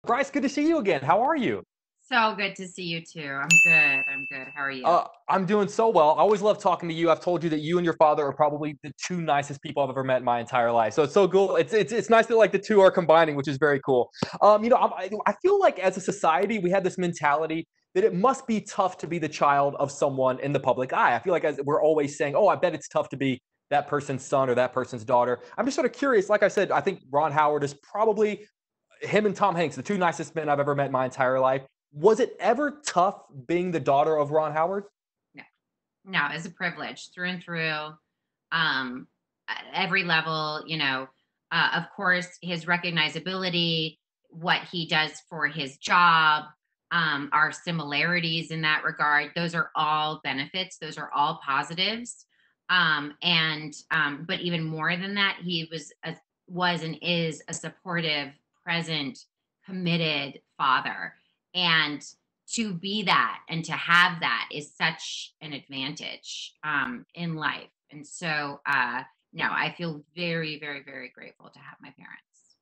Bryce, good to see you again. How are you? So good to see you too. I'm good. I'm good. How are you? I'm doing so well. I always love talking to you. I've told you that you and your father are probably the two nicest people I've ever met in my entire life. So it's so cool. It's nice that like the two are combining, which is very cool. I feel like as a society we have this mentality that it must be tough to be the child of someone in the public eye. I feel like as we're always saying, "Oh, I bet it's tough to be that person's son or that person's daughter." I'm just sort of curious. Like I said, I think Ron Howard is probably him and Tom Hanks, the two nicest men I've ever met in my entire life. Was it ever tough being the daughter of Ron Howard? No, no, it's a privilege through and through. At every level, of course, his recognizability, what he does for his job, our similarities in that regard, those are all benefits. Those are all positives. But even more than that, he was and is a supportive, present, committed father. And to be that and to have that is such an advantage in life. And so, no, I feel very, very, very grateful to have my parents.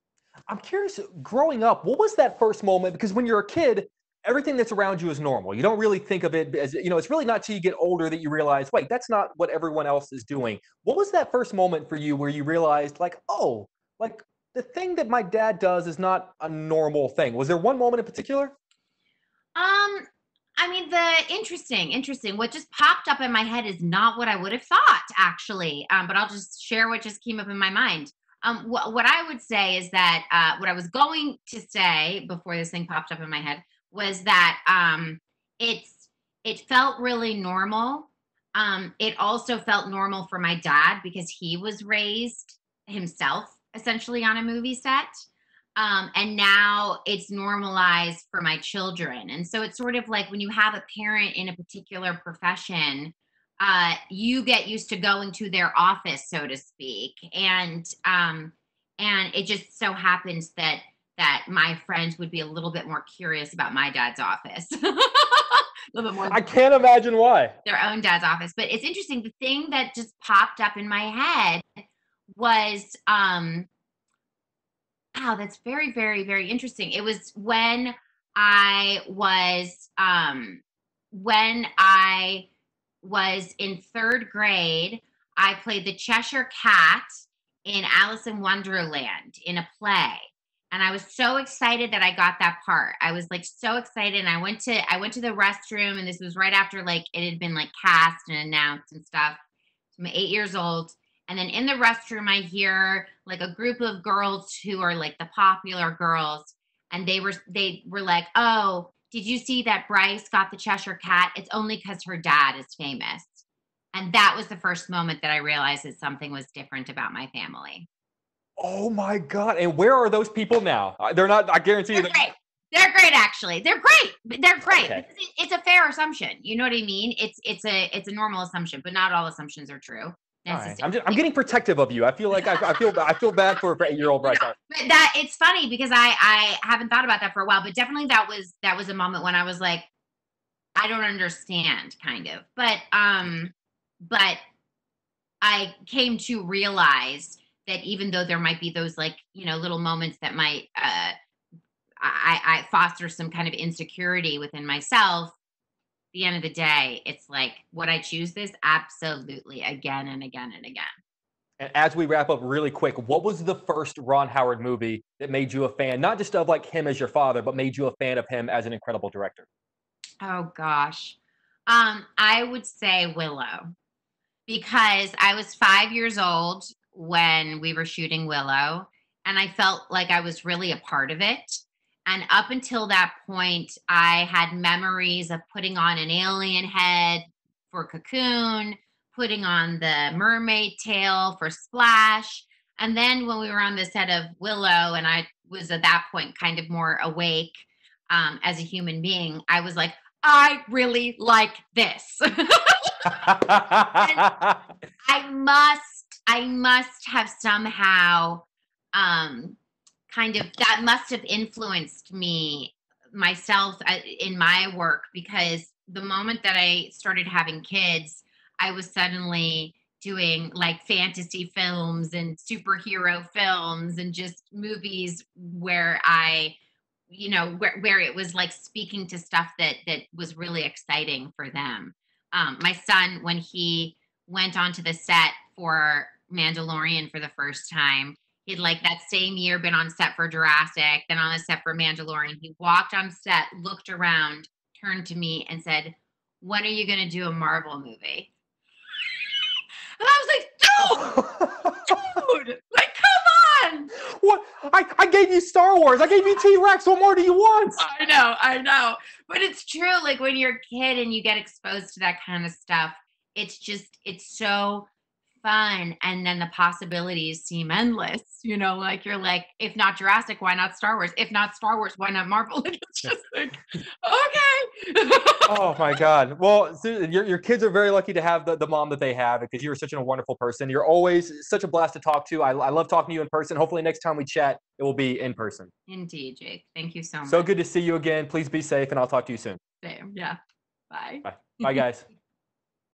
I'm curious, growing up, what was that first moment? Because when you're a kid, everything that's around you is normal. You don't really think of it as, it's really not till you get older that you realize, wait, that's not what everyone else is doing. What was that first moment for you where you realized, like, oh, like the thing that my dad does is not a normal thing? Was there one moment in particular? Um, I mean, interesting. What just popped up in my head is not what I would have thought, actually. But I'll just share what just came up in my mind. What I would say is that what I was going to say before this thing popped up in my head was that it felt really normal. It also felt normal for my dad because he was raised himself essentially on a movie set. And now it's normalized for my children. And so it's sort of like when you have a parent in a particular profession, you get used to going to their office, so to speak. And it just so happens that my friends would be a little bit more curious about my dad's office. A little bit more I can't imagine why. their own dad's office. But it's interesting. The thing that just popped up in my head was wow, that's very, very, very interesting. It was I was when I was in third grade. I played the Cheshire Cat in Alice in Wonderland in a play. And I was so excited that I got that part. I was like so excited. And I went to the restroom, and this was right after like it had been like cast and announced and stuff. I'm 8 years old. And then in the restroom, I hear like a group of girls who are like the popular girls. And they were like, "Oh, did you see that Bryce got the Cheshire Cat? It's only because her dad is famous." And that was the first moment that I realized that something was different about my family. Oh my God. And where are those people now? They're not, I guarantee you. They're great. They're great, actually. They're great. They're great. Okay. It's a fair assumption. You know what I mean? It's a normal assumption, but not all assumptions are true All right. necessarily. I'm getting protective of you. I feel like I feel bad for 8-year-old Bryce. But that it's funny because I haven't thought about that for a while, but definitely that was a moment when I was like, I don't understand, kind of. But I came to realize that even though there might be those like little moments that might I foster some kind of insecurity within myself. At the end of the day, it's like, would I choose this? Absolutely, again and again and again. And as we wrap up really quick, what was the first Ron Howard movie that made you a fan, not just of like him as your father, but made you a fan of him as an incredible director? Oh gosh. I would say Willow because I was 5 years old when we were shooting Willow, and I felt like I was really a part of it. And up until that point, I had memories of putting on an alien head for Cocoon, putting on the mermaid tail for Splash. And then when we were on the set of Willow, and I was at that point kind of more awake as a human being, I was like, I really like this. And I must have somehow kind of that must have influenced me myself in my work, because the moment that I started having kids, I was suddenly doing like fantasy films and superhero films and just movies where I you know, where it was like speaking to stuff that was really exciting for them. My son, when he went onto the set for Mandalorian for the first time, he'd like that same year been on set for Jurassic, then on the set for Mandalorian. He walked on set, looked around, turned to me and said, "When are you going to do a Marvel movie?" And I was like, dude, like, come on. What? I gave you Star Wars. I gave you T-Rex. What more do you want? I know. But it's true. Like when you're a kid and you get exposed to that kind of stuff, it's so fun. And then the possibilities seem endless. You know, like you're like, if not Jurassic, why not Star Wars? If not Star Wars, why not Marvel? Like, it's just like, okay. Oh my God. Well, Susan, your kids are very lucky to have the mom that they have because you're such a wonderful person. You're always such a blast to talk to. I love talking to you in person. Hopefully next time we chat, it will be in person. Indeed, Jake. Thank you so much. So good to see you again. Please be safe and I'll talk to you soon. Same. Yeah. Bye. Bye. Bye, guys.